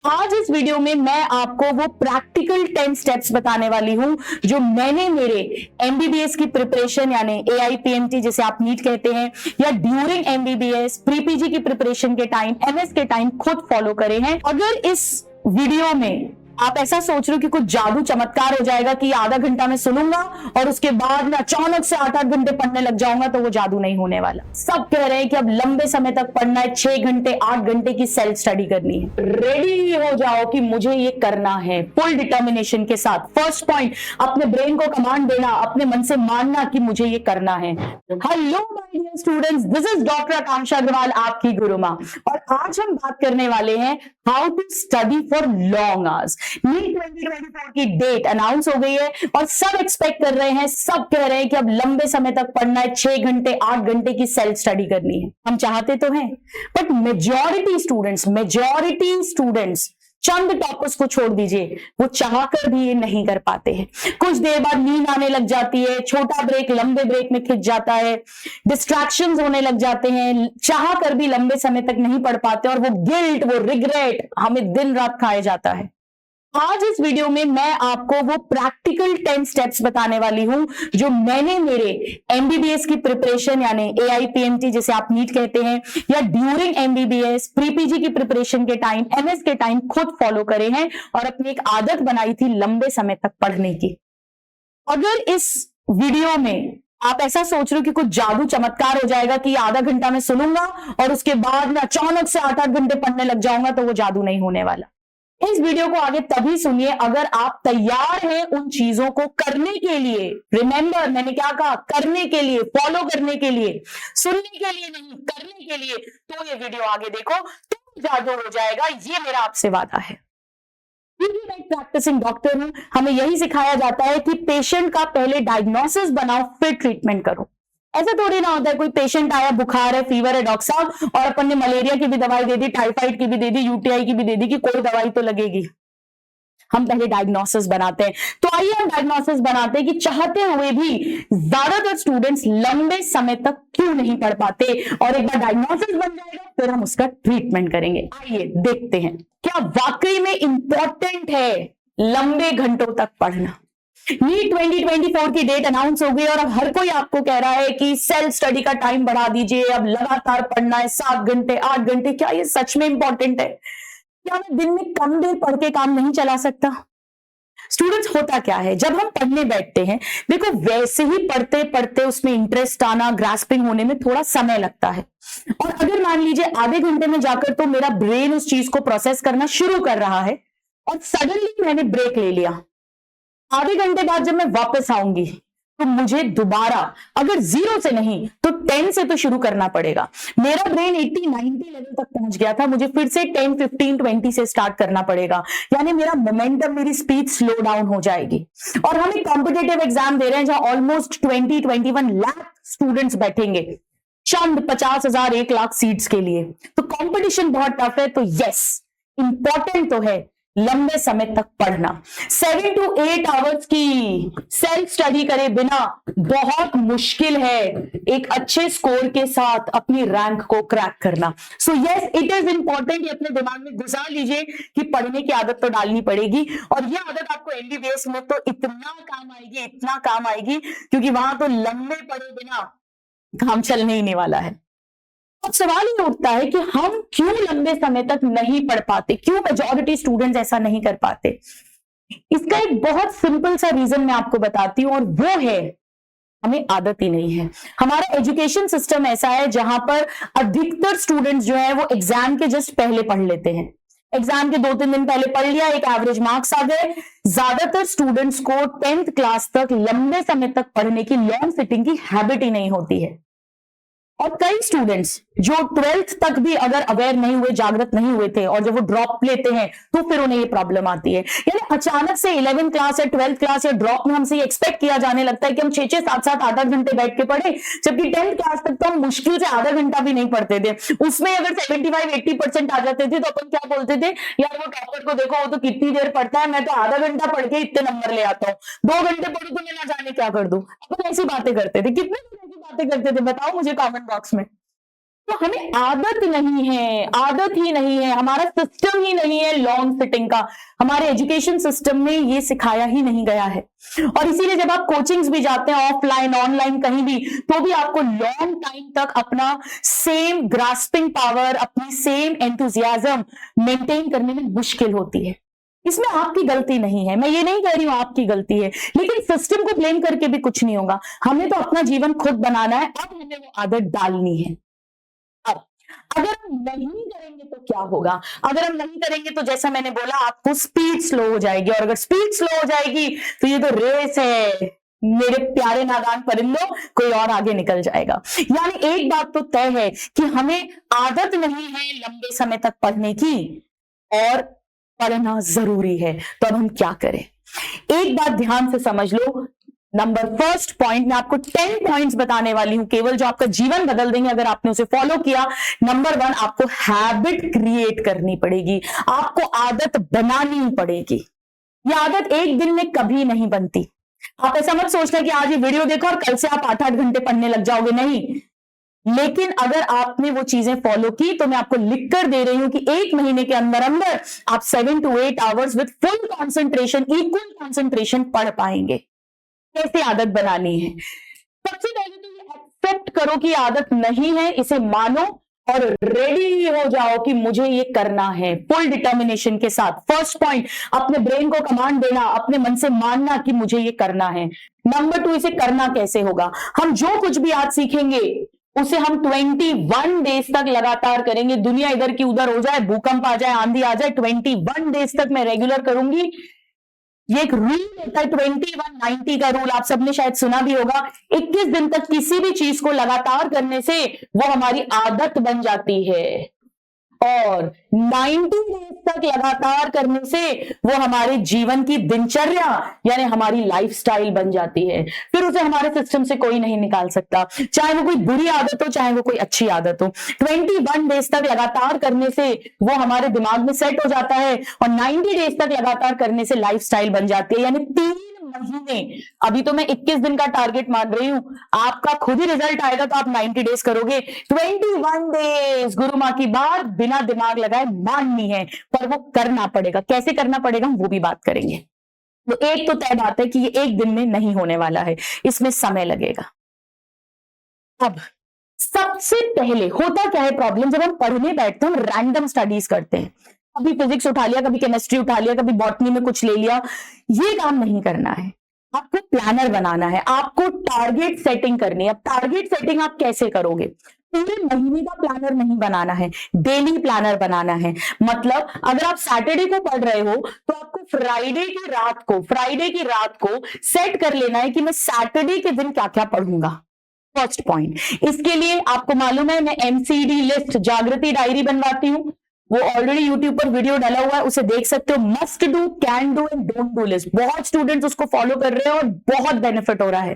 आज इस वीडियो में मैं आपको वो प्रैक्टिकल 10 स्टेप्स बताने वाली हूं जो मैंने मेरे एमबीबीएस की प्रिपरेशन यानी एआईपीएमटी जिसे आप नीट कहते हैं या ड्यूरिंग एमबीबीएस प्री पीजी की प्रिपरेशन के टाइम एमएस के टाइम खुद फॉलो करे हैं। अगर इस वीडियो में आप ऐसा सोच रहे हो कि कुछ जादू चमत्कार हो जाएगा कि आधा घंटा में सुनूंगा और उसके बाद मैं अचानक से 8-8 घंटे पढ़ने लग जाऊंगा, तो वो जादू नहीं होने वाला। सब कह रहे हैं कि अब लंबे समय तक पढ़ना है, 6 घंटे 8 घंटे की सेल्फ स्टडी करनी है। रेडी हो जाओ कि मुझे ये करना है फुल डिटर्मिनेशन के साथ। फर्स्ट पॉइंट, अपने ब्रेन को कमांड देना, अपने मन से मानना कि मुझे ये करना है। Hello my dear students, this is doctor Akanksha Agrawal, आपकी गुरु मां, और आज हम बात करने वाले हैं how to study for long hours. NEET 2024 की डेट अनाउंस हो गई है और सब एक्सपेक्ट कर रहे हैं, सब कह रहे हैं कि अब लंबे समय तक पढ़ना है, 6 घंटे 8 घंटे की सेल्फ स्टडी करनी है। हम चाहते तो हैं, but majority students Chand toppers को छोड़ दीजिए, वो चाहकर भी ये नहीं कर पाते हैं। कुछ देर बाद नींद आने लग जाती है, छोटा ब्रेक लंबे ब्रेक में खिंच जाता है, डिस्ट्रैक्शंस होने लग जाते हैं, चाहकर भी लंबे समय तक नहीं पढ़ पाते और वो गिल्ट, वो रिग्रेट हमें दिन रात खाया जाता है। आज इस वीडियो में मैं आपको वो प्रैक्टिकल 10 स्टेप्स बताने वाली हूं जो मैंने मेरे एमबीबीएस की प्रिपरेशन यानी एआईपीएमटी जिसे आप नीट कहते हैं या ड्यूरिंग एमबीबीएस प्री पीजी की प्रिपरेशन के टाइम एमएस के टाइम खुद फॉलो करे हैं और अपनी एक आदत बनाई थी लंबे समय तक पढ़ने की। अगर इस वीडियो में आप ऐसा सोच रहे हो कि कुछ जादू चमत्कार हो जाएगा कि आधा घंटा में सुनूंगा और उसके बाद मैं अचानक से 8-8 घंटे पढ़ने लग जाऊंगा, तो वो जादू नहीं होने वाला। इस वीडियो को आगे तभी सुनिए अगर आप तैयार हैं उन चीजों को करने के लिए। रिमेंबर, मैंने क्या कहा? करने के लिए, फॉलो करने के लिए, सुनने के लिए नहीं, करने के लिए। तो ये वीडियो आगे देखो, तो जादू हो जाएगा, ये मेरा आपसे वादा है। मैं एक प्रैक्टिसिंग डॉक्टर हूं, हमें यही सिखाया जाता है कि पेशेंट का पहले डायग्नोसिस बनाओ, फिर ट्रीटमेंट करो। ऐसा थोड़ी ना होता है कोई पेशेंट आया, बुखार है, फीवर है डॉक्टर साहब, और अपन ने मलेरिया की भी दवाई दे दी, टाइफाइड की भी दे दी, यूटीआई की भी दे दी कि कोई दवाई तो लगेगी। हम पहले डायग्नोसिस बनाते हैं। तो आइए हम डायग्नोसिस बनाते हैं कि चाहते हुए भी ज्यादातर स्टूडेंट्स लंबे समय तक क्यों नहीं पढ़ पाते, और एक बार डायग्नोसिस बन जाएगा फिर हम उसका ट्रीटमेंट करेंगे। आइए देखते हैं क्या वाकई में इंपॉर्टेंट है लंबे घंटों तक पढ़ना। नीट 2024 की डेट अनाउंस हो गई और अब हर कोई आपको कह रहा है कि सेल्फ स्टडी का टाइम बढ़ा दीजिए, अब लगातार पढ़ना है 7 घंटे 8 घंटे। क्या ये सच में इंपॉर्टेंट है? क्या मैं दिन में कम देर पढ़ के काम नहीं चला सकता? स्टूडेंट्स, होता क्या है जब हम पढ़ने बैठते हैं, देखो वैसे ही पढ़ते पढ़ते उसमें इंटरेस्ट आना, ग्रास्पिंग होने में थोड़ा समय लगता है। और अगर मान लीजिए आधे घंटे में जाकर तो मेरा ब्रेन उस चीज को प्रोसेस करना शुरू कर रहा है और सडनली मैंने ब्रेक ले लिया, आधे घंटे बाद जब मैं वापस आऊंगी तो मुझे दोबारा अगर 0 से नहीं तो 10 से तो शुरू करना पड़ेगा। मेरा ब्रेन 80-90 लेवल तक पहुंच गया था, मुझे फिर से 10, 15, 20 से स्टार्ट करना पड़ेगा। यानी मेरा मोमेंटम, मेरी स्पीड स्लो डाउन हो जाएगी। और हम एक कॉम्पिटेटिव एग्जाम दे रहे हैं जहां ऑलमोस्ट 20-21 लाख स्टूडेंट्स बैठेंगे, चंद 50,000 1 लाख सीट्स के लिए। तो कंपटीशन बहुत टफ है। तो यस, इंपॉर्टेंट तो है लंबे समय तक पढ़ना। 7 to 8 आवर्स की सेल्फ स्टडी करे बिना बहुत मुश्किल है एक अच्छे स्कोर के साथ अपनी रैंक को क्रैक करना। So yes, it is important. ये अपने दिमाग में घुसा लीजिए कि पढ़ने की आदत तो डालनी पड़ेगी, और ये आदत आपको एमबीबीएस में तो इतना काम आएगी, इतना काम आएगी, क्योंकि वहां तो लंबे पढ़े बिना काम चलने ही नहीं वाला है। अब सवाल ये उठता है कि हम क्यों लंबे समय तक नहीं पढ़ पाते, क्यों मेजॉरिटी स्टूडेंट्स ऐसा नहीं कर पाते। इसका एक बहुत सिंपल सा रीजन मैं आपको बताती हूं, और वो है हमें आदत ही नहीं है। हमारा एजुकेशन सिस्टम ऐसा है जहां पर अधिकतर स्टूडेंट्स जो है वो एग्जाम के जस्ट पहले पढ़ लेते हैं। एग्जाम के 2-3 दिन पहले पढ़ लिया, एक एवरेज मार्क्स आ गए। ज्यादातर स्टूडेंट्स को 10th क्लास तक लंबे समय तक पढ़ने की, लॉन्ग सिटिंग की हैबिट ही नहीं होती है। और कई स्टूडेंट्स जो 12th तक भी अगर अवेयर नहीं हुए, जागृत नहीं हुए थे, और जब वो ड्रॉप लेते हैं तो फिर उन्हें ये प्रॉब्लम आती है। यानी अचानक से 11th क्लास या 12th क्लास या ड्रॉप में हमसे एक्सपेक्ट किया जाने लगता है कि हम 6-6, 7-7, 8-8 घंटे बैठ के पढ़े, जबकि 10th क्लास तक तो हम मुश्किल से आधा घंटा भी नहीं पढ़ते थे। उसमें अगर 75-80% आ जाते थे तो अपन क्या बोलते थे, यार वो टॉपर को देखो, वो तो कितनी देर पढ़ता है, मैं तो आधा घंटा पढ़ के इतने नंबर ले आता हूँ, 2 घंटे पढ़ू तो मैं ना जाने क्या कर दूं। अपन ऐसी बातें करते थे। कितने बातें करते थे बताओ मुझे कमेंट बॉक्स में। तो हमें आदत नहीं है, आदत ही नहीं है, हमारा सिस्टम ही नहीं है लॉन्ग सिटिंग का, हमारे एजुकेशन सिस्टम में ये सिखाया ही नहीं गया है। और इसीलिए जब आप कोचिंग्स भी जाते हैं, ऑफलाइन ऑनलाइन कहीं भी, तो भी आपको लॉन्ग टाइम तक अपना सेम ग्रास्पिंग पावर, अपनी सेम एंथुजियाज्म मेंटेन करने में मुश्किल होती है। इसमें आपकी गलती नहीं है, मैं ये नहीं कह रही हूं आपकी गलती है, लेकिन सिस्टम को ब्लेम करके भी कुछ नहीं होगा। हमें तो अपना जीवन खुद बनाना है, अब हमें वो आदत डालनी है। अब अगर हम नहीं करेंगे तो क्या होगा? अगर हम नहीं करेंगे तो जैसा मैंने बोला, आपको स्पीड स्लो हो जाएगी, और अगर स्पीड स्लो हो जाएगी तो ये तो रेस है मेरे प्यारे नादान परिंदों, कोई और आगे निकल जाएगा। यानी एक बात तो तय है कि हमें आदत नहीं है लंबे समय तक पढ़ने की, और पढ़ना जरूरी है। तो अब हम क्या करें? एक बात ध्यान से समझ लो। नंबर फर्स्ट पॉइंट, मैं आपको 10 पॉइंट्स बताने वाली हूं केवल, जो आपका जीवन बदल देंगे अगर आपने उसे फॉलो किया। नंबर 1, आपको हैबिट क्रिएट करनी पड़ेगी, आपको आदत बनानी पड़ेगी। यह आदत एक दिन में कभी नहीं बनती। आप ऐसा मत सोचना कि आज ये वीडियो देखो और कल से आप 8-8 घंटे पढ़ने लग जाओगे, नहीं। लेकिन अगर आपने वो चीजें फॉलो की, तो मैं आपको लिख कर दे रही हूं कि 1 महीने के अंदर अंदर आप 7 to 8 hours with full concentration, equal concentration पढ़ पाएंगे। कैसे आदत बनानी है? सबसे पहले तो ये एक्सेप्ट करो कि आदत नहीं है, इसे मानो और रेडी हो जाओ कि मुझे ये करना है, फुल डिटर्मिनेशन के साथ। फर्स्ट पॉइंट, अपने ब्रेन को कमांड देना, अपने मन से मानना कि मुझे ये करना है। नंबर 2, इसे करना कैसे होगा? हम जो कुछ भी आज सीखेंगे उसे हम 21 डेज तक लगातार करेंगे। दुनिया इधर की उधर हो जाए, भूकंप आ जाए, आंधी आ जाए, 21 डेज तक मैं रेगुलर करूंगी। ये एक रूल होता है 21-90 का रूल, आप सबने शायद सुना भी होगा। 21 दिन तक किसी भी चीज को लगातार करने से वो हमारी आदत बन जाती है, और 90 डेज तक लगातार करने से वो हमारे जीवन की दिनचर्या यानी हमारी लाइफस्टाइल बन जाती है। फिर उसे हमारे सिस्टम से कोई नहीं निकाल सकता, चाहे वो कोई बुरी आदत हो, चाहे वो कोई अच्छी आदत हो। 21 डेज तक लगातार करने से वो हमारे दिमाग में सेट हो जाता है, और 90 डेज तक लगातार करने से लाइफस्टाइल बन जाती है। यानी 3 महीने, अभी तो मैं 21 दिन का टारगेट मान रही हूं, आपका खुद ही रिजल्ट आएगा तो आप 90 डेज करोगे। 21 डेज गुरु मां की बात बिना दिमाग लगाए माननी है, पर वो करना पड़ेगा। कैसे करना पड़ेगा वो भी बात करेंगे। तो एक तो तय बात है कि ये एक दिन में नहीं होने वाला है, इसमें समय लगेगा। अब सबसे पहले होता क्या है प्रॉब्लम, जब हम पढ़ने बैठते हैं हम रैंडम स्टडीज करते हैं, कभी फिजिक्स उठा लिया, कभी केमिस्ट्री उठा लिया, कभी बॉटनी में कुछ ले लिया। ये काम नहीं करना है, आपको प्लानर बनाना है, आपको टारगेट सेटिंग करनी है। अब टारगेट सेटिंग आप कैसे करोगे? पूरे महीने का प्लानर नहीं बनाना है, डेली प्लानर बनाना है। मतलब अगर आप सैटरडे को पढ़ रहे हो तो आपको फ्राइडे की रात को सेट कर लेना है कि मैं सैटरडे के दिन क्या क्या पढ़ूंगा। फर्स्ट पॉइंट, इसके लिए आपको मालूम है मैं एमसीडी लिस्ट, जागृति डायरी बनवाती हूं, वो ऑलरेडी यूट्यूब पर वीडियो डाला हुआ है, उसे देख सकते हो। Must do, can do and don't do list, बहुत स्टूडेंट्स उसको फॉलो कर रहे हैं और बहुत बेनिफिट हो रहा है।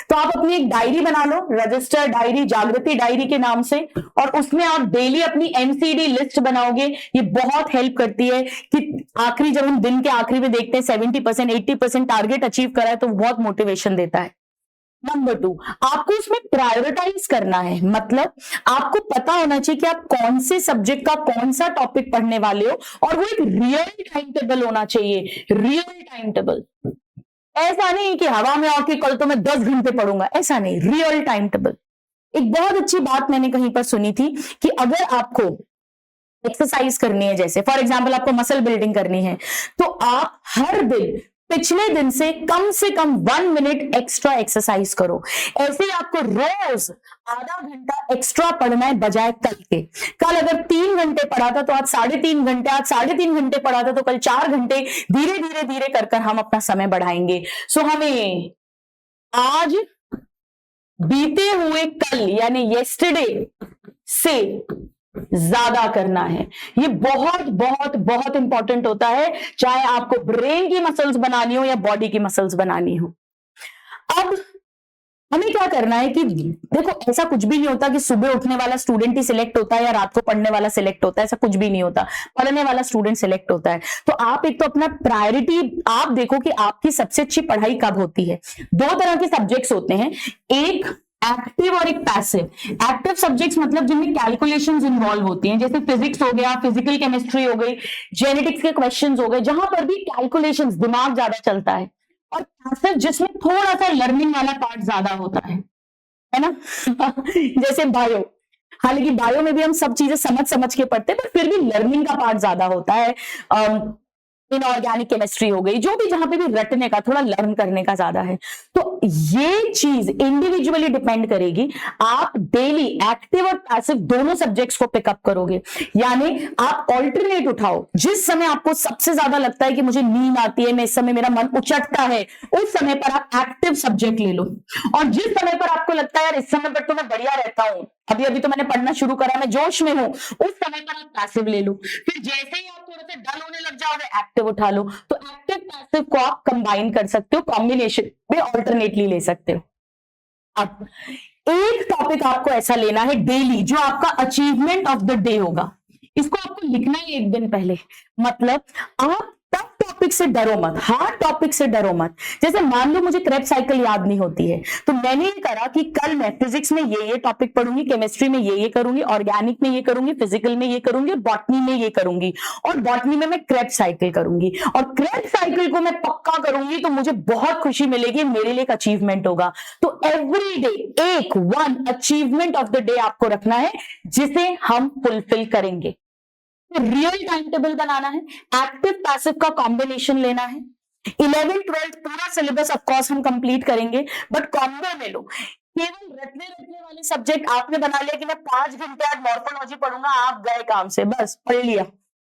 तो आप अपनी एक डायरी बना लो, रजिस्टर डायरी, जागृति डायरी के नाम से, और उसमें आप डेली अपनी एमसीडी लिस्ट बनाओगे। ये बहुत हेल्प करती है कि आखिरी, जब हम दिन के आखिरी में देखते हैं 70% 80% टारगेट अचीव करा है, तो बहुत मोटिवेशन देता है। नंबर 2, आपको उसमें प्रायोरिटाइज करना है। मतलब आपको पता होना चाहिए कि आप कौन से सब्जेक्ट का कौन सा टॉपिक पढ़ने वाले हो, और वो एक रियल टाइम टेबल होना चाहिए। रियल टाइम टेबल, ऐसा नहीं कि हवा में आके कल तो मैं 10 घंटे पढ़ूंगा, ऐसा नहीं, रियल टाइम टेबल। एक बहुत अच्छी बात मैंने कहीं पर सुनी थी कि अगर आपको एक्सरसाइज करनी है, जैसे फॉर एग्जाम्पल आपको मसल बिल्डिंग करनी है, तो आप हर दिन पिछले दिन से कम 1 मिनट एक्स्ट्रा एक्सरसाइज करो। ऐसे आपको रोज आधा घंटा एक्स्ट्रा पढ़ना है बजाय कल के। कल अगर 3 घंटे पढ़ा था तो आज 3.5 घंटे, आज 3.5 घंटे पढ़ा था तो कल 4 घंटे, धीरे धीरे धीरे कर कर हम अपना समय बढ़ाएंगे। सो हमें आज बीते हुए कल यानी येस्टरडे से ज्यादा करना है। ये बहुत बहुत बहुत इंपॉर्टेंट होता है, चाहे आपको ब्रेन की मसल्स बनानी हो या बॉडी की मसल्स बनानी हो। अब हमें क्या करना है कि देखो, ऐसा कुछ भी नहीं होता कि सुबह उठने वाला स्टूडेंट ही सिलेक्ट होता है या रात को पढ़ने वाला सिलेक्ट होता है, ऐसा कुछ भी नहीं होता। पढ़ने वाला स्टूडेंट सिलेक्ट होता है। तो आप एक तो अपना प्रायोरिटी आप देखो कि आपकी सबसे अच्छी पढ़ाई कब होती है। 2 तरह के सब्जेक्ट्स होते हैं, एक एक्टिव और एक पैसिव। एक्टिव सब्जेक्ट्स मतलब जिनमें कैलकुलेशंस इन्वॉल्व होती हैं, जैसे फिजिक्स हो गया, फिजिकल केमिस्ट्री हो गई, जेनेटिक्स के क्वेश्चंस हो गए, जहां पर भी कैलकुलेशंस, दिमाग ज्यादा चलता है। और पैसिव जिसमें थोड़ा सा लर्निंग वाला पार्ट ज्यादा होता है ना जैसे बायो, हालांकि बायो में भी हम सब चीजें समझ समझ के पढ़ते हैं, पर फिर भी लर्निंग का पार्ट ज्यादा होता है। इनऑर्गेनिक केमिस्ट्री हो गई, जो भी जहां पे भी रटने का, थोड़ा लर्न करने का ज्यादा है। तो ये चीज इंडिविजुअली डिपेंड करेगी। आप डेली एक्टिव और पैसिव दोनों सब्जेक्ट्स को पिकअप करोगे, यानी आप ऑल्टरनेट उठाओ। जिस समय आपको सबसे ज्यादा लगता है कि मुझे नींद आती है, मैं इस समय मेरा मन उचटता है, उस समय पर आप एक्टिव सब्जेक्ट ले लो। और जिस समय पर आपको लगता है यार इस समय पर तो मैं बढ़िया रहता हूं, अभी अभी तो मैंने पढ़ना शुरू करा, मैं जोश में हूं, उस समय पर आप पैसिव ले लो। फिर जैसे ही आप थोड़ा सा डल होने लग जाओगे, एक्टिव उठा लो। तो एक्टिव पैसिव को आप कंबाइन कर सकते हो, कॉम्बिनेशन में ऑल्टरनेटली ले सकते हो। अब एक टॉपिक आपको ऐसा लेना है डेली, जो आपका अचीवमेंट ऑफ द डे होगा। इसको आपको लिखना है एक दिन पहले। मतलब आप टफ टॉपिक से डरो मत, हार्ड टॉपिक से डरो मत। जैसे मान लो मुझे क्रेब्स साइकिल याद नहीं होती है, तो मैंने ये करा कि कल मैं फिजिक्स में ये टॉपिक पढ़ूंगी, केमिस्ट्री में ये करूंगी, ऑर्गेनिक में ये करूंगी, फिजिकल में ये करूंगी, बॉटनी में ये करूंगी, और बॉटनी में मैं क्रेब्स साइकिल करूंगी। और क्रेब्स साइकिल को मैं पक्का करूंगी तो मुझे बहुत खुशी मिलेगी, मेरे लिए एक अचीवमेंट होगा। तो एवरी डे एक one achievement of the day आपको रखना है, जिसे हम फुलफिल करेंगे। रियल टाइम टेबल बनाना है, एक्टिव पैसिव का कॉम्बिनेशन लेना है। 11th-12th पूरा सिलेबस ऑफकोर्स हम कंप्लीट करेंगे, बट कॉम्बो में लो। केवल रटने रटने वाले सब्जेक्ट आपने बना लिया कि मैं 5 घंटे आज मॉर्फोलॉजी पढ़ूंगा, आप गए काम से, बस पढ़ लिया।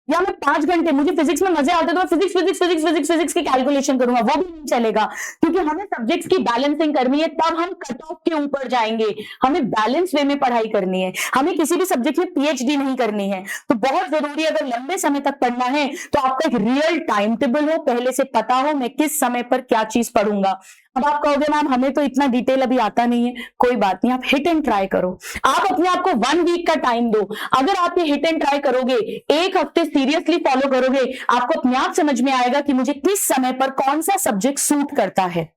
या मैं 5 घंटे, मुझे फिजिक्स में मजे आते तो मैं फिजिक्स की कैलकुलेशन करूंगा, वो भी नहीं चलेगा। क्योंकि हमें सब्जेक्ट्स की बैलेंसिंग करनी है, तब हम कट ऑफ के ऊपर जाएंगे। हमें बैलेंस वे में पढ़ाई करनी है, हमें किसी भी सब्जेक्ट में पीएचडी नहीं करनी है। तो बहुत जरूरी है, अगर लंबे समय तक पढ़ना है तो आपका एक रियल टाइम टेबल हो, पहले से पता हो मैं किस समय पर क्या चीज पढ़ूंगा। अब आप कहोगे मैम हमें तो इतना डिटेल अभी आता नहीं है, कोई बात नहीं, आप हिट एंड ट्राई करो। आप अपने आप को 1 वीक का टाइम दो। अगर आप ये हिट एंड ट्राई करोगे, एक हफ्ते सीरियसली फॉलो करोगे, आपको अपने आप समझ में आएगा कि मुझे किस समय पर कौन सा सब्जेक्ट सूट करता है।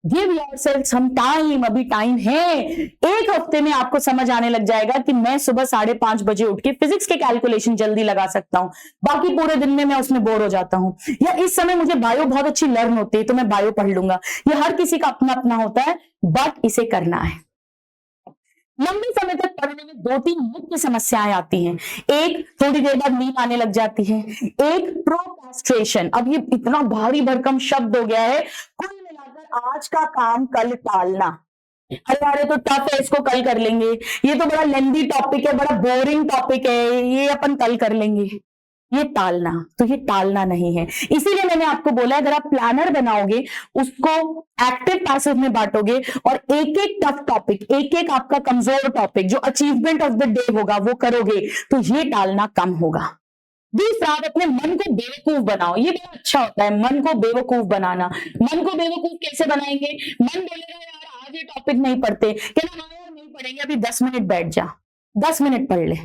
गिव योरसेल्फ सम टाइम, अभी टाइम है। एक हफ्ते में आपको समझ आने लग जाएगा कि मैं सुबह 5:30 बजे उठ के फिजिक्स के कैलकुलेशन जल्दी लगा सकता हूं, बाकी पूरे दिन में मैं उसमें बोर हो जाता हूं। या इस समय मुझे बायो बहुत अच्छी लर्न होती है तो मैं बायो पढ़ लूंगा। ये हर किसी का अपना अपना होता है, बट इसे करना है। लंबे समय तक पढ़ने में 2-3 मुख्य समस्याएं आती हैं। एक, थोड़ी देर बाद नींद आने लग जाती है। एक, प्रोक्रास्टिनेशन। अब ये इतना भारी भरकम शब्द हो गया है, कुल मिलाकर आज का काम कल टालना। अरे यार ये तो टफ है, इसको कल कर लेंगे, ये तो बड़ा लेंथी टॉपिक है, बड़ा बोरिंग टॉपिक है, ये अपन कल कर लेंगे। ये टालना, तो ये टालना नहीं है। इसीलिए मैंने आपको बोला अगर आप प्लानर बनाओगे, उसको एक्टिव पैसिव में बांटोगे, और एक एक टफ टॉपिक, एक एक आपका कमजोर टॉपिक जो अचीवमेंट ऑफ द डे होगा वो करोगे, तो ये टालना कम होगा। दूसरा, आप अपने मन को बेवकूफ बनाओ। ये बड़ा अच्छा होता है, मन को बेवकूफ बनाना। मन को बेवकूफ कैसे बनाएंगे? मन बोलेगा यार आज ये टॉपिक नहीं पढ़ते, कहना हाँ यार नहीं पढ़ेंगे, अभी 10 मिनट बैठ जा, 10 मिनट पढ़ ले।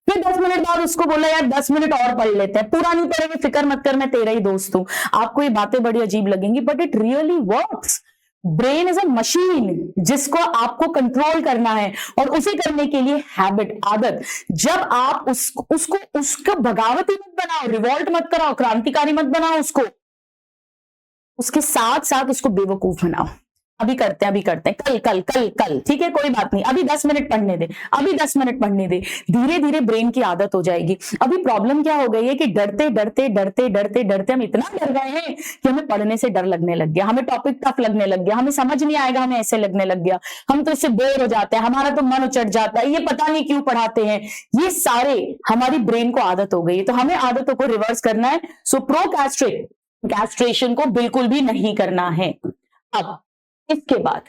फिर 10 मिनट बाद उसको बोला यार 10 मिनट और पढ़ लेते हैं, पूरा नहीं पढ़ेंगे, फिक्र मत कर, मैं तेरा ही दोस्त हूं। आपको ये बातें बड़ी अजीब लगेंगी, but it really works. Brain is a machine जिसको आपको कंट्रोल करना है, और उसे करने के लिए हैबिट, आदत। जब आप उसको बगावती मत बनाओ, रिवॉल्ट मत कराओ, क्रांतिकारी मत बनाओ उसको, उसके साथ साथ उसको बेवकूफ बनाओ। अभी करते हैं कल कल कल कल, ठीक है कोई बात नहीं, अभी 10 मिनट पढ़ने दे, अभी 10 मिनट पढ़ने दे। धीरे धीरे ब्रेन की आदत हो जाएगी। अभी प्रॉब्लम क्या हो गई है कि डरते डरते डरते डरते डरते हम इतना डर गए हैं कि हमें पढ़ने से डर लगने लग गया, हमें टॉपिक टफ लगने लग गया, हमें समझ नहीं आएगा, हमें ऐसे लगने लग गया, हम तो इससे बोर हो जाते हैं, हमारा तो मन उचट जाता है, ये पता नहीं क्यों पढ़ाते हैं। ये सारे हमारी ब्रेन को आदत हो गई है, तो हमें आदतों को रिवर्स करना है। सो प्रोक्रास्टिनेशन को बिल्कुल भी नहीं करना है। अब इसके बाद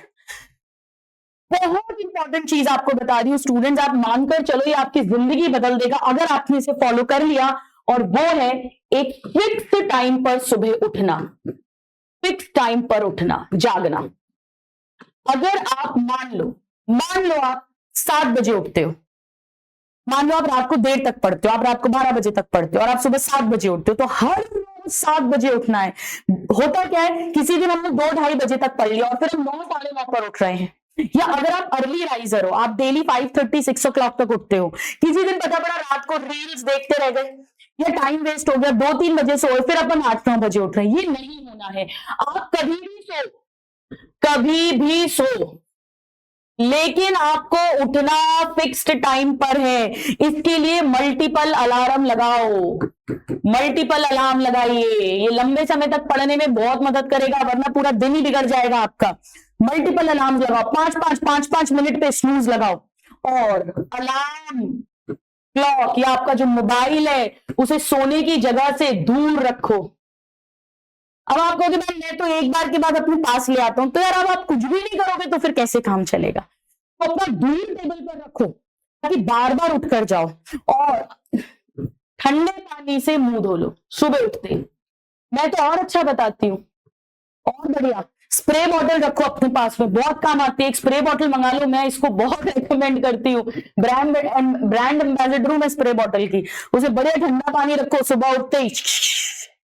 बहुत इंपॉर्टेंट चीज आपको बता रही हूं स्टूडेंट्स, आप मानकर चलो ये आपकी जिंदगी बदल देगा अगर आपने इसे फॉलो कर लिया, और वो है एक फिक्स टाइम पर सुबह उठना, फिक्स टाइम पर उठना, जागना। अगर आप मान लो आप 7 बजे उठते हो, मान लो आप रात को देर तक पढ़ते हो, आप रात को 12 बजे तक पढ़ते हो, और आप सुबह 7 बजे उठते हो, तो हर रोज 7 बजे उठना है। होता क्या है, किसी दिन हमने 2-2:30 बजे तक पढ़ लिया और फिर हम 9, 9:30 पर उठ रहे हैं, या अगर आप अर्ली राइजर हो, आप डेली 5:30 6 o'clock तक उठते हो, किसी दिन पता पड़ा रात को रील्स देखते रह गए या टाइम वेस्ट हो गया, 2-3 बजे सोए, फिर अपन 8-9 बजे उठ रहे हैं, ये नहीं होना है। आप कभी भी सो, लेकिन आपको उठना फिक्स्ड टाइम पर है। इसके लिए मल्टीपल अलार्म लगाओ, मल्टीपल अलार्म लगाइए, ये लंबे समय तक पढ़ने में बहुत मदद करेगा, वरना पूरा दिन ही बिगड़ जाएगा आपका। मल्टीपल अलार्म लगाओ, 5-5 मिनट पे स्नूज लगाओ, और अलार्म क्लॉक या आपका जो मोबाइल है उसे सोने की जगह से दूर रखो। अब आप कहोगे मैम मैं तो एक बार के बाद अपने पास ले आता हूं, तो यार अब आप कुछ भी नहीं करोगे तो फिर कैसे काम चलेगा। तो अपना दूर टेबल पर रखो ताकि बार बार उठ कर जाओ, और ठंडे पानी से मुंह धो लो सुबह उठते ही। मैं तो और अच्छा बताती हूँ, और बढ़िया, स्प्रे बॉटल रखो अपने पास में, बहुत काम आती है। एक स्प्रे बॉटल मंगा लो, मैं इसको बहुत रेकमेंड करती हूँ, ब्रांड एम्बेसडर हूं मैं स्प्रे बॉटल की। उसे बढ़िया ठंडा पानी रखो, सुबह उठते ही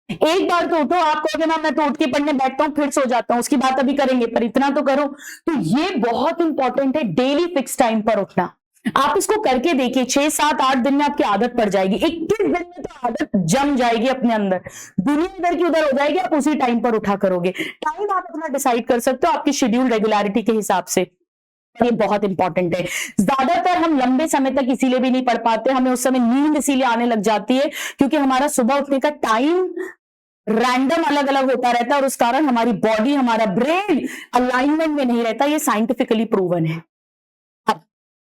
एक बार तो उठो। आप कहोगे ना मैं तो उठ के पढ़ने बैठता हूँ फिर सो जाता हूँ, उसकी बात अभी करेंगे, पर इतना तो करो। तो ये बहुत इंपॉर्टेंट है, डेली फिक्स टाइम पर उठना। आप इसको करके देखिए, 6, 7, 8 दिन में आपकी आदत पड़ जाएगी, 21 दिन में तो आदत जम जाएगी अपने अंदर, दुनिया इधर की उधर हो जाएगी, आप उसी टाइम पर उठा करोगे। टाइम आप अपना डिसाइड कर सकते हो आपकी शेड्यूल रेगुलरिटी के हिसाब से, ये बहुत इंपॉर्टेंट है। ज्यादातर हम लंबे समय तक इसीलिए भी नहीं पढ़ पाते, हमें उस समय नींद इसीलिए आने लग जाती है क्योंकि हमारा सुबह उठने का टाइम रैंडम अलग अलग होता रहता है, और उस कारण हमारी बॉडी, हमारा ब्रेन अलाइनमेंट में नहीं रहता। ये साइंटिफिकली प्रूवन है। अब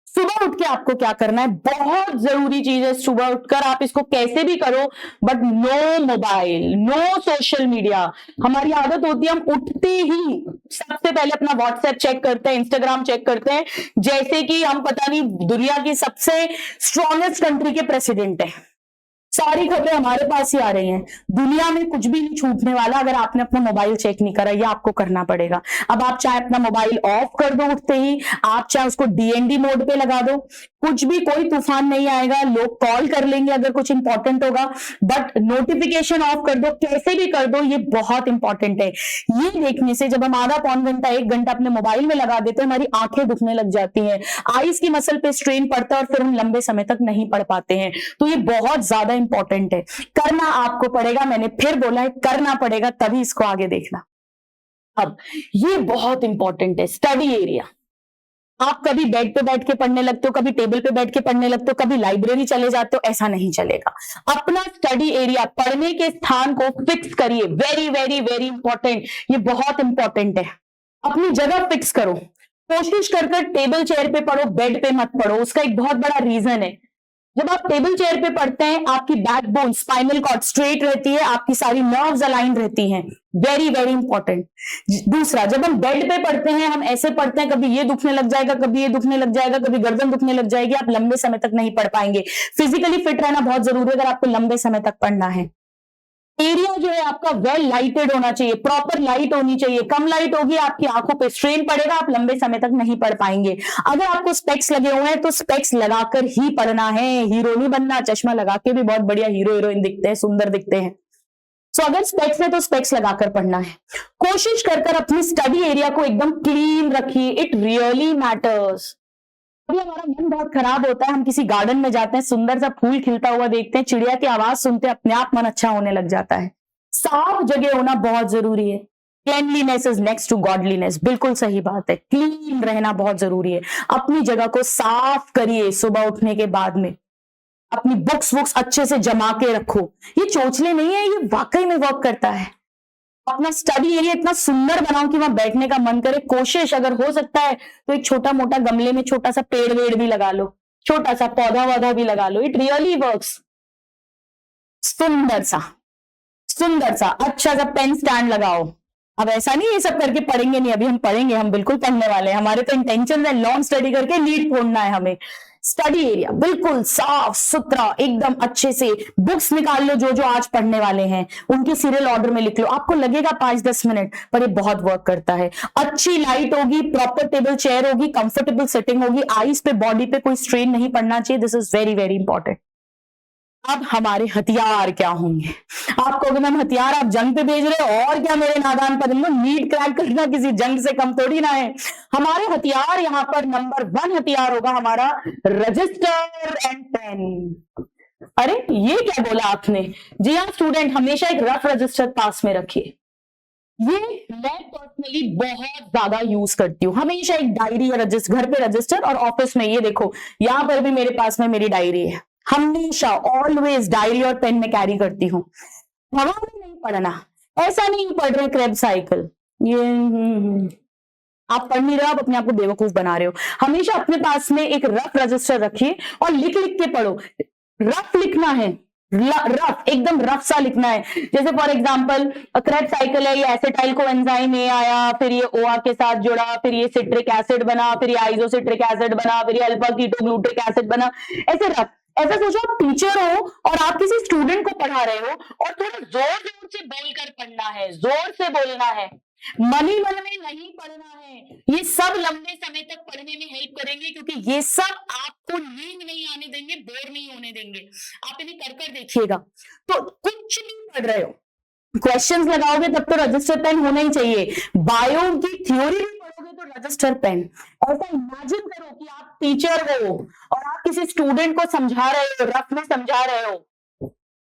सुबह उठ के आपको क्या करना है, बहुत जरूरी चीज है। सुबह उठकर आप इसको कैसे भी करो, but no mobile, no social media. हमारी आदत होती है हम उठते ही सबसे पहले अपना व्हाट्सएप चेक करते हैं, इंस्टाग्राम चेक करते हैं, जैसे कि हम पता नहीं दुनिया की सबसे स्ट्रॉन्गेस्ट कंट्री के प्रेसिडेंट है। सारी खबरें हमारे पास ही आ रही हैं। दुनिया में कुछ भी नहीं छूटने वाला अगर आपने अपना मोबाइल चेक नहीं करा, ये आपको करना पड़ेगा। अब आप चाहे अपना मोबाइल ऑफ कर दो उठते ही, आप चाहे उसको डीएनडी मोड पे लगा दो, कुछ भी, कोई तूफान नहीं आएगा। लोग कॉल कर लेंगे अगर कुछ इंपॉर्टेंट होगा, बट नोटिफिकेशन ऑफ कर दो, कैसे भी कर दो, ये बहुत इंपॉर्टेंट है। ये देखने से जब हम आधा पौन घंटा 1 घंटा अपने मोबाइल में लगा देते हैं, हमारी आंखें दुखने लग जाती हैं, आईज की मसल पे स्ट्रेन पड़ता है, और फिर हम लंबे समय तक नहीं पढ़ पाते हैं। तो ये बहुत ज्यादा इंपॉर्टेंट है, करना आपको पड़ेगा। मैंने फिर बोला है, करना पड़ेगा, तभी इसको आगे देखना। अब ये बहुत इंपॉर्टेंट है, स्टडी एरिया। आप कभी बेड पे बैठ के पढ़ने लगते हो, कभी टेबल पे बैठ के पढ़ने लगते हो, कभी लाइब्रेरी चले जाते हो, ऐसा नहीं चलेगा। अपना स्टडी एरिया, पढ़ने के स्थान को फिक्स करिए। वेरी वेरी वेरी इंपॉर्टेंट, ये बहुत इंपॉर्टेंट है। अपनी जगह फिक्स करो, कोशिश कर टेबल चेयर पे पढ़ो, बेड पे मत पढ़ो। उसका एक बहुत बड़ा रीजन है, जब आप टेबल चेयर पे पढ़ते हैं आपकी बैकबोन, स्पाइनल कॉर्ड स्ट्रेट रहती है, आपकी सारी नर्व्स अलाइन रहती हैं। Very very important. दूसरा, जब हम बेड पे पढ़ते हैं, हम ऐसे पढ़ते हैं, कभी ये दुखने लग जाएगा, कभी ये दुखने लग जाएगा, कभी गर्दन दुखने लग जाएगी, आप लंबे समय तक नहीं पढ़ पाएंगे। फिजिकली फिट रहना बहुत जरूरी है अगर आपको लंबे समय तक पढ़ना है। एरिया जो है आपका वेल लाइटेड होना चाहिए, प्रॉपर लाइट होनी चाहिए। कम लाइट होगी, आपकी आंखों पे स्ट्रेन पड़ेगा, आप लंबे समय तक नहीं पढ़ पाएंगे। अगर आपको स्पेक्स लगे हुए हैं तो स्पेक्स लगाकर ही पढ़ना है, हीरो नहीं बनना। चश्मा लगा के भी बहुत बढ़िया हीरो हीरोइन दिखते हैं, सुंदर दिखते हैं। सो अगर स्पेक्स है तो स्पेक्स लगाकर पढ़ना है। कोशिश कर अपनी स्टडी एरिया को एकदम क्लीन रखिए, इट रियली मैटर्स। अभी हमारा मन बहुत खराब होता है, हम किसी गार्डन में जाते हैं, सुंदर सा फूल खिलता हुआ देखते हैं, चिड़िया की आवाज सुनते हैं, अपने आप मन अच्छा होने लग जाता है। साफ जगह होना बहुत जरूरी है। Cleanliness is next to godliness, बिल्कुल सही बात है। क्लीन रहना बहुत जरूरी है। अपनी जगह को साफ करिए सुबह उठने के बाद में। अपनी बुक्स अच्छे से जमा के रखो। ये चोचले नहीं है, ये वाकई में वर्क करता है। अपना स्टडी एरिया इतना सुंदर बनाओ कि वहां बैठने का मन करे। कोशिश अगर हो सकता है तो एक छोटा मोटा गमले में छोटा सा पेड़ वेड़ भी लगा लो, छोटा सा पौधा वौधा भी लगा लो, इट रियली वर्क्स। सुंदर सा अच्छा सा पेन स्टैंड लगाओ। अब ऐसा नहीं ये सब करके पढ़ेंगे नहीं, अभी हम पढ़ेंगे, हम बिल्कुल पढ़ने वाले हैं। हमारे तो इंटेंशन है लॉन्ग स्टडी करके लीड फोड़ना है हमें। स्टडी एरिया बिल्कुल साफ सुथरा, एकदम अच्छे से बुक्स निकाल लो, जो जो आज पढ़ने वाले हैं उनके सीरियल ऑर्डर में लिख लो। आपको लगेगा 5-10 मिनट, पर ये बहुत वर्क करता है। अच्छी लाइट होगी, प्रॉपर टेबल चेयर होगी, कंफर्टेबल सिटिंग होगी, आईज पे बॉडी पे कोई स्ट्रेन नहीं पड़ना चाहिए। This is very very important. अब हमारे हथियार क्या होंगे? आप कहोगे मैम हथियार आप जंग पे भेज रहे हो, और क्या मेरे नादान परिंदों, नीट क्रैक करना किसी जंग से कम थोड़ी ना है। हमारे हथियार यहाँ पर नंबर 1 हथियार होगा हमारा रजिस्टर एंड पेन। अरे ये क्या बोला आपने? जी हाँ स्टूडेंट, हमेशा एक रफ रजिस्टर पास में रखिए। ये मैं पर्सनली बहुत ज्यादा यूज करती हूँ, हमेशा एक डायरी या रजिस्टर, घर पे रजिस्टर और ऑफिस में, ये देखो यहां पर भी मेरे पास में मेरी डायरी है, हमेशा ऑलवेज डायरी और पेन में कैरी करती हूँ। हवा में नहीं पढ़ना, ऐसा नहीं पढ़ रहे क्रेब साइकिल, ये आप पढ़ नहीं रहे हो, आप अपने आप को बेवकूफ बना रहे हो। हमेशा अपने पास में एक रफ रजिस्टर रखिए और लिख लिख के पढ़ो। रफ लिखना है, रफ एकदम रफ सा लिखना है। जैसे फॉर एग्जांपल क्रेब साइकिल है, ये एसिटाइल कोएंजाइम ए आया, फिर ये OR के साथ जुड़ा, फिर ये सिट्रिक एसिड बना, फिर ये आइसोसिट्रिक एसिड बना, फिर ये अल्फा कीटोग्लूटिक एसिड बना। ऐसे रफ, ऐसा सोचो आप टीचर हो और आप किसी स्टूडेंट को पढ़ा रहे हो और थोड़ा जोर जोर से बोलकर पढ़ना है, जोर से बोलना है, मन ही मन में नहीं पढ़ना है। ये सब लंबे समय तक पढ़ने में हेल्प करेंगे, क्योंकि ये सब आपको नींद नहीं आने देंगे, बोर नहीं होने देंगे। आप इन्हें कर कर देखिएगा। तो कुछ भी पढ़ रहे हो, क्वेश्चंस लगाओगे तब तो रजिस्टर पेन होना ही चाहिए। बायो की थ्योरी भी पढ़ोगे तो रजिस्टर पेन। ऐसा इमेजिन करो कि आप टीचर हो और आप किसी स्टूडेंट को समझा रहे हो, रफ में समझा रहे हो,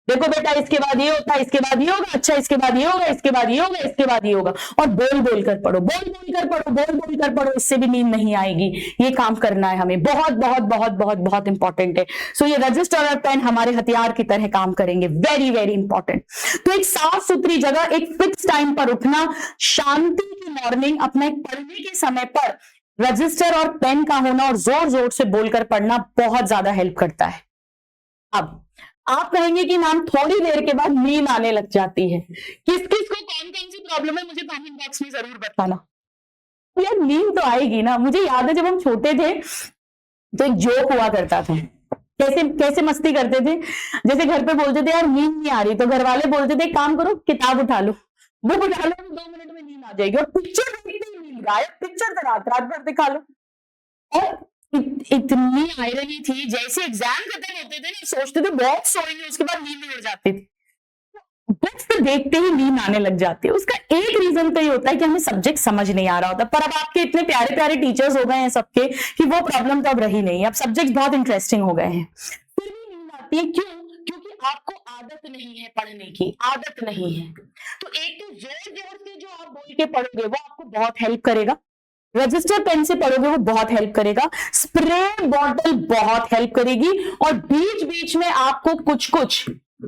देखो बेटा इसके बाद ये होता है, इसके बाद ये होगा, अच्छा इसके बाद ये होगा, इसके बाद ये होगा, इसके बाद ये होगा, और बोल बोल कर पढ़ो, बोल बोल कर पढ़ो, बोल बोल कर पढ़ो, इससे भी नींद नहीं आएगी। ये काम करना है हमें, बहुत बहुत बहुत बहुत बहुत इंपॉर्टेंट है। सो ये रजिस्टर और पेन हमारे हथियार की तरह काम करेंगे, वेरी वेरी इंपॉर्टेंट। तो एक साफ सुथरी जगह, एक फिक्स टाइम पर उठना, शांति की मॉर्निंग, अपने पढ़ने के समय पर रजिस्टर और पेन का होना और जोर जोर से बोलकर पढ़ना बहुत ज्यादा हेल्प करता है। अब आप कहेंगे कि मैम थोड़ी देर के बाद नींद आने लग जाती है, किस किस को कौन कौन सी प्रॉब्लम है मुझे कमेंट बॉक्स में जरूर बताना। यार नींद तो आएगी ना। मुझे याद है जब हम छोटे थे तो एक जोक हुआ करता था, कैसे कैसे मस्ती करते थे। जैसे घर पे बोलते थे यार नींद नहीं आ रही, तो घर वाले बोलते थे काम करो किताब उठा लो, बुक उठा लो, 2 मिनट में नींद आ जाएगी, और पिक्चर देखते ही नींद गायब, पिक्चर तो रात रात भर दिखा लो। और इतनी आयरनी थी, जैसे एग्जाम खत्म होते थे ना सोचते थे बहुत सोएंगे, उसके बाद नींद उड़ जाती थी, बस तो देखते ही नींद आने लग जाती है। उसका एक रीजन तो ये होता है कि हमें सब्जेक्ट समझ नहीं आ रहा होता। पर अब आपके इतने प्यारे प्यारे टीचर्स हो गए हैं सबके कि वो प्रॉब्लम तो अब रही नहीं, अब सब्जेक्ट बहुत इंटरेस्टिंग हो गए हैं, फिर भी नींद आती है। क्यों? क्योंकि आपको आदत नहीं है पढ़ने की, आदत नहीं है। तो एक तो जोर जोर से जो आप बोल के पढ़ोगे वो आपको बहुत हेल्प करेगा, रजिस्टर पेन से पढ़ोगे वो बहुत हेल्प करेगा, स्प्रे बॉटल बहुत हेल्प करेगी, और बीच बीच में आपको कुछ कुछ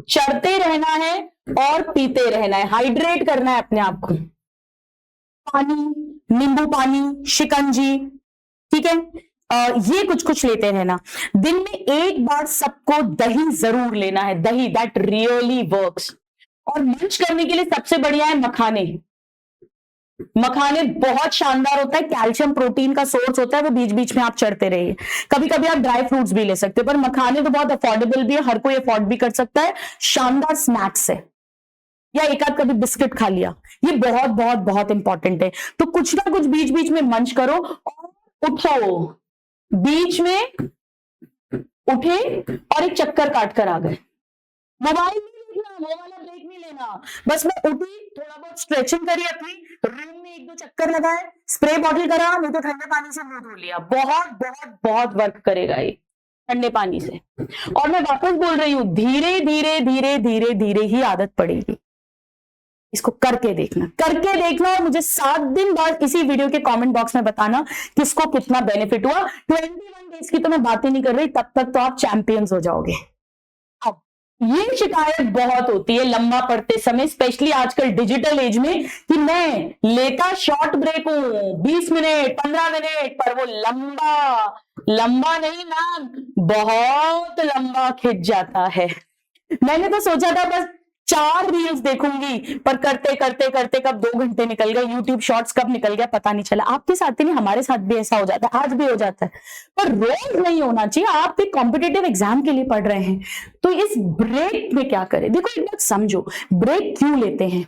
चढ़ते रहना है और पीते रहना है, हाइड्रेट करना है अपने आप को। पानी, नींबू पानी, शिकंजी, ठीक है, ये कुछ कुछ लेते रहना। दिन में एक बार सबको दही जरूर लेना है, दही, दैट रियली वर्क्स। और मंच करने के लिए सबसे बढ़िया है मखाने। मखाने बहुत शानदार होता है, कैल्शियम प्रोटीन का सोर्स होता है, वो बीच बीच में आप चढ़ते रहिए। कभी कभी आप ड्राई फ्रूट्स भी ले सकते हो, पर मखाने तो बहुत अफोर्डेबल भी है, हर कोई अफोर्ड भी कर सकता है, शानदार स्नैक्स है। या एक आध कभी बिस्किट खा लिया, ये बहुत बहुत बहुत इंपॉर्टेंट है। तो कुछ ना कुछ बीच बीच में मंच करो और उठो, बीच में उठे और एक चक्कर काट कर आ गए। मोबाइल नहीं देखना, वो वाला ब्रेक नहीं लेना, बस मैं उठी, थोड़ा बहुत स्ट्रेचिंग करी, अपनी रूम में 1-2 चक्कर लगाए, स्प्रे बॉटल करा, नहीं तो ठंडे पानी से मुंह धो लिया। बहुत बहुत बहुत वर्क करेगा ये ठंडे पानी से। और मैं वापस बोल रही हूं, धीरे धीरे धीरे धीरे धीरे ही आदत पड़ेगी। इसको करके देखना, करके देखना, और मुझे 7 दिन बाद इसी वीडियो के कमेंट बॉक्स में बताना किसको कितना बेनिफिट हुआ। 21 डेज की तो मैं बातें नहीं कर रही, तब तक तो आप चैंपियंस हो जाओगे। अब ये शिकायत बहुत होती है लंबा पढ़ते समय, स्पेशली आजकल डिजिटल एज में, कि मैं लेता शॉर्ट ब्रेक हूं 20 मिनट 15 मिनट, पर वो लंबा लंबा नहीं ना, बहुत लंबा खिंच जाता है। मैंने तो सोचा था बस 4 रील्स देखूंगी, पर करते करते करते कब 2 घंटे निकल गए, यूट्यूब शॉर्ट्स कब निकल गया पता नहीं चला। आपके साथ ही नहीं, हमारे साथ भी ऐसा हो जाता है, आज भी हो जाता है, पर रोज नहीं होना चाहिए। आप एक कॉम्पिटिटिव एग्जाम के लिए पढ़ रहे हैं, तो इस ब्रेक में क्या करें? देखो एक बात समझो, ब्रेक क्यों लेते हैं?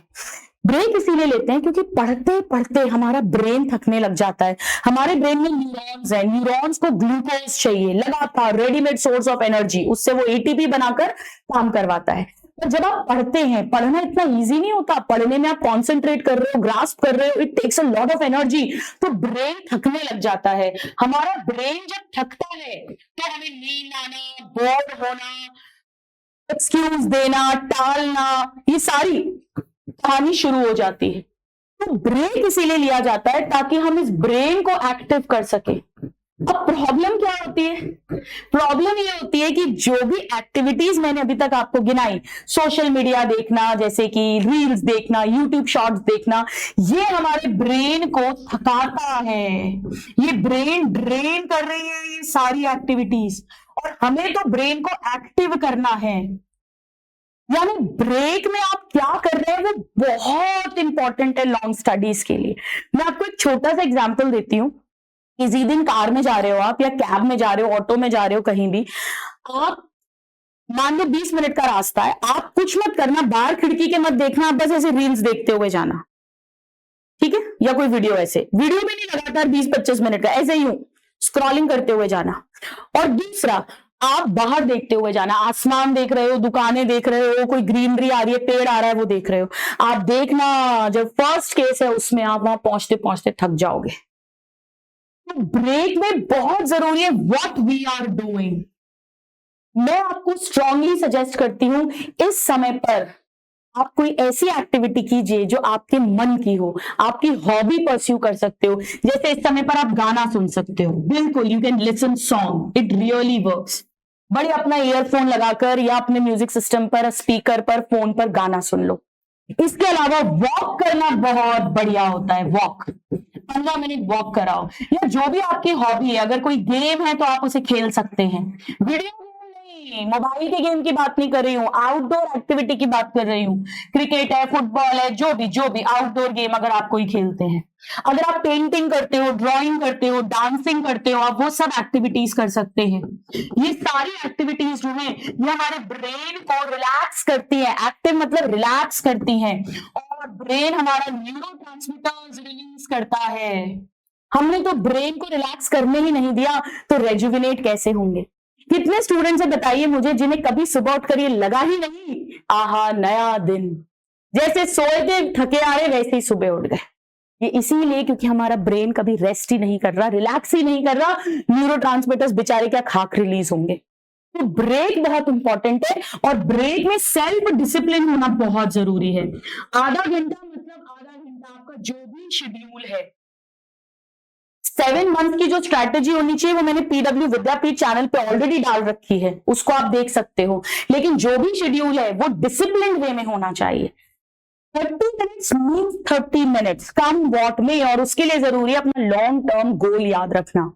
ब्रेक इसीलिए लेते हैं क्योंकि पढ़ते पढ़ते हमारा ब्रेन थकने लग जाता है। हमारे ब्रेन में न्यूरॉन्स हैं, न्यूरॉन्स को ग्लूकोज चाहिए लगातार, रेडीमेड सोर्स ऑफ एनर्जी, उससे वो एटीपी बनाकर काम करवाता है। तो जब आप पढ़ते हैं, पढ़ना इतना इजी नहीं होता, पढ़ने में आप कॉन्सेंट्रेट कर रहे हो, ग्रास्प कर रहे हो, it takes a lot of energy, तो ब्रेन थकने लग जाता है। हमारा ब्रेन जब थकता है तो हमें नींद आना, बोर होना, एक्सक्यूज देना, टालना, ये सारी कहानी शुरू हो जाती है। तो ब्रेक इसीलिए लिया जाता है ताकि हम इस ब्रेन को एक्टिव कर सके। अब प्रॉब्लम क्या होती है? प्रॉब्लम ये होती है कि जो भी एक्टिविटीज मैंने अभी तक आपको गिनाई, सोशल मीडिया देखना, जैसे कि रील्स देखना, यूट्यूब शॉर्ट्स देखना, ये हमारे ब्रेन को थकाता है, ये ब्रेन ड्रेन कर रही है ये सारी एक्टिविटीज, और हमें तो ब्रेन को एक्टिव करना है। यानी ब्रेक में आप क्या कर रहे हैं वो बहुत इंपॉर्टेंट है लॉन्ग स्टडीज के लिए। मैं आपको एक छोटा सा एग्जांपल देती हूँ। किसी दिन कार में जा रहे हो आप, या कैब में जा रहे हो, ऑटो में जा रहे हो, कहीं भी आप, मान लो 20 मिनट का रास्ता है, आप कुछ मत करना, बाहर खिड़की के मत देखना, आप बस ऐसे रील्स देखते हुए जाना, ठीक है, या कोई वीडियो, ऐसे वीडियो भी नहीं लगातार 20-25 मिनट का, ऐसे ही हूं स्क्रॉलिंग करते हुए जाना। और दूसरा, आप बाहर देखते हुए जाना, आसमान देख रहे हो, दुकानें देख रहे हो, कोई ग्रीनरी आ रही है, पेड़ आ रहा है, वो देख रहे हो। आप देखना, जब फर्स्ट केस है उसमें आप वहां पहुंचते पहुंचते थक जाओगे। तो ब्रेक में बहुत जरूरी है व्हाट वी आर डूइंग। मैं आपको स्ट्रांगली सजेस्ट करती हूं, इस समय पर आप कोई ऐसी एक्टिविटी कीजिए जो आपके मन की हो, आपकी हॉबी परस्यू कर सकते हो। जैसे इस समय पर आप गाना सुन सकते हो, बिल्कुल, you can listen song, it really works. बड़े अपना ईयरफोन लगाकर या अपने म्यूजिक सिस्टम पर, स्पीकर पर, फोन पर गाना सुन लो। इसके अलावा वॉक करना बहुत बढ़िया होता है। वॉक 15 मिनट वॉक कराओ, या जो भी आपकी हॉबी है, अगर कोई गेम है तो आप उसे खेल सकते हैं। वीडियो नहीं, मोबाइल के गेम की बात नहीं कर रही हूँ, आउटडोर एक्टिविटी की बात कर रही हूँ। क्रिकेट है, फुटबॉल है, जो भी आउटडोर गेम अगर आप कोई खेलते हैं, अगर आप पेंटिंग करते हो, ड्राइंग करते हो, डांसिंग करते हो, आप वो सब एक्टिविटीज कर सकते हैं। ये सारी एक्टिविटीज जो है ये हमारे ब्रेन को रिलैक्स करती है। एक्टिव मतलब रिलैक्स करती है, और ब्रेन हमारा न्यूरोट्रांसमीटर्स रिलीज करता है। हमने तो ब्रेन को रिलैक्स करने ही नहीं दिया, तो रेजुविनेट कैसे होंगे? कितने स्टूडेंट्स हैं बताइए मुझे, जिन्हें कभी सुबह उठकर ये लगा ही नहीं, आहा नया दिन, जैसे सोए थे थके आ रहे वैसे ही सुबह उठ गए। ये इसीलिए क्योंकि हमारा ब्रेन कभी रेस्ट ही नहीं कर रहा, रिलैक्स ही नहीं कर रहा, न्यूरोट्रांसमीटर्स बेचारे क्या खाक रिलीज होंगे। तो ब्रेक बहुत इंपॉर्टेंट है, और ब्रेक में सेल्फ डिसिप्लिन होना बहुत जरूरी है। आधा घंटा मतलब आधा घंटा, आपका जो भी शेड्यूल है, 7 मंथ की जो स्ट्रैटेजी होनी चाहिए वो मैंने पीडब्ल्यू विद्यापीठ चैनल पे ऑलरेडी डाल रखी है, उसको आप देख सकते हो। लेकिन जो भी शेड्यूल है वो डिसिप्लिन वे में होना चाहिए। 30 minutes means 30 minutes, come what में, और उसके लिए जरूरी है अपना लॉन्ग टर्म गोल याद रखना।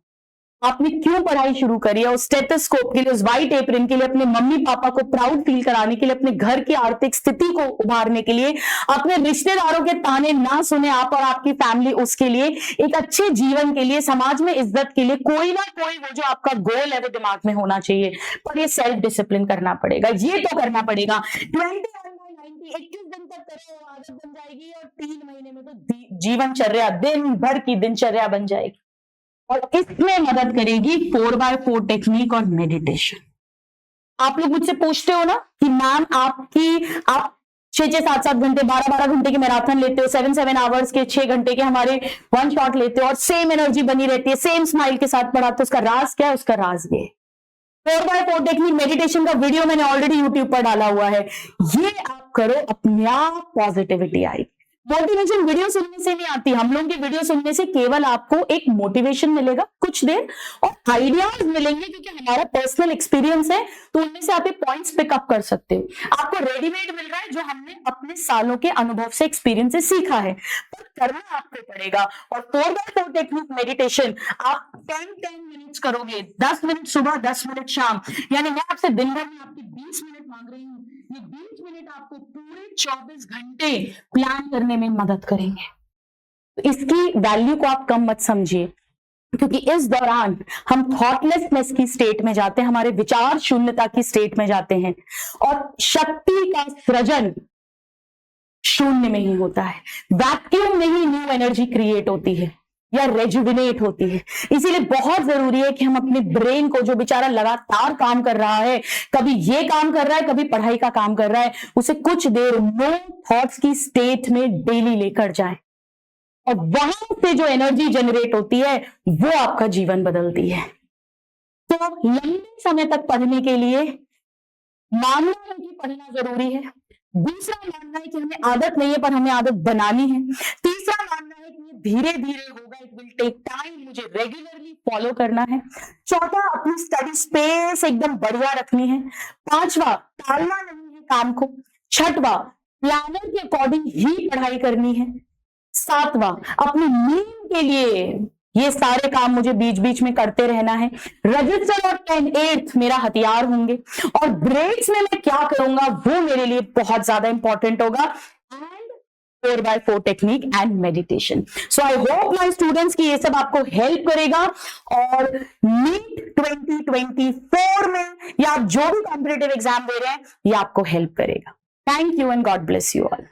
आपने क्यों पढ़ाई शुरू करी है, उस स्टेथोस्कोप के लिए, उस व्हाइट एप्रन के लिए, अपने मम्मी पापा को प्राउड फील कराने के लिए, अपने घर की आर्थिक स्थिति को उभारने के लिए, अपने रिश्तेदारों के ताने ना सुने आप और आपकी फैमिली, उसके लिए, एक अच्छे जीवन के लिए, समाज में इज्जत के लिए, कोई ना कोई वो जो आपका गोल है वो दिमाग में होना चाहिए। पर ये सेल्फ डिसिप्लिन करना पड़ेगा, ये तो करना पड़ेगा। 21 दिन तक करो, आदत बन जाएगी, और 3 महीने में तो जीवनचर्या, दिन भर की दिनचर्या बन जाएगी। और इसमें मदद करेगी 4x4 टेक्निक और मेडिटेशन। आप लोग मुझसे पूछते हो ना कि मैम आप 6-6, 7-7 घंटे, 12-12 घंटे के मैराथन लेते हो, 7-7 आवर्स के 6 घंटे के हमारे वन शॉट लेते हो, और सेम एनर्जी बनी रहती है, सेम स्माइल के साथ पढ़ाते हो, उसका राज क्या है? उसका राज ये 4x4 टेक्निक मेडिटेशन का वीडियो मैंने ऑलरेडी यूट्यूब पर डाला हुआ है। ये आप करो, अपने आप पॉजिटिविटी आएगी। मोटिवेशन वीडियो सुनने से नहीं आती, हम लोगों की वीडियो सुनने से केवल आपको एक मोटिवेशन मिलेगा कुछ देर, और आइडियाज मिलेंगे, क्योंकि हमारा पर्सनल एक्सपीरियंस है, तो उनमें से आप पॉइंट्स पिकअप कर सकते हो। आपको रेडीमेड मिल रहा है जो हमने अपने सालों के अनुभव से, एक्सपीरियंस से सीखा है, पर करना आपको पड़ेगा। और 4x4 टेक्निक मेडिटेशन आप 10 मिनट्स करोगे, 10 मिनट सुबह, 10 मिनट शाम, यानी मैं आपसे दिन भर में आपकी 20 मिनट मांग रही हूँ, ये 20 मिनट आपको पूरे 24 घंटे प्लान करने में मदद करेंगे। तो इसकी वैल्यू को आप कम मत समझिए, क्योंकि इस दौरान हम थॉटलेसनेस की स्टेट में जाते हैं, हमारे विचार शून्यता की स्टेट में जाते हैं, और शक्ति का सृजन, शून्य में ही होता है, वैक्यूम में ही न्यू एनर्जी क्रिएट होती है या रेजुविनेट होती है। इसीलिए बहुत जरूरी है कि हम अपने ब्रेन को, जो बेचारा लगातार काम कर रहा है, कभी ये काम कर रहा है, कभी पढ़ाई का काम कर रहा है, उसे कुछ देर नो थॉट्स की स्टेट में डेली लेकर जाएं, और वहां से जो एनर्जी जनरेट होती है वो आपका जीवन बदलती है। तो लंबे समय तक पढ़ने के लिए मानना है कि पढ़ना जरूरी है, दूसरा मानना है कि हमें आदत नहीं है पर हमें आदत बनानी है, तीसरा मानना है कि ये धीरे धीरे होगा, इट विल टेक टाइम, मुझे रेगुलरली फॉलो करना है, चौथा अपनी स्टडी स्पेस एकदम बढ़िया रखनी है, पांचवा टालना नहीं है काम को, छठवा प्लानर के अकॉर्डिंग ही पढ़ाई करनी है, सातवां अपनी नींद के लिए ये सारे काम मुझे बीच बीच में करते रहना है, रजिस्टर और 10/8 मेरा हथियार होंगे, और ब्रेक्स में मैं क्या करूंगा वो मेरे लिए बहुत ज्यादा इंपॉर्टेंट होगा, and 4x4 technique and meditation. So I hope my students कि ये सब आपको हेल्प करेगा, और नीट 2024 में या आप जो भी कॉम्पिटिटिव एग्जाम दे रहे हैं ये आपको हेल्प करेगा। Thank you and God bless you all.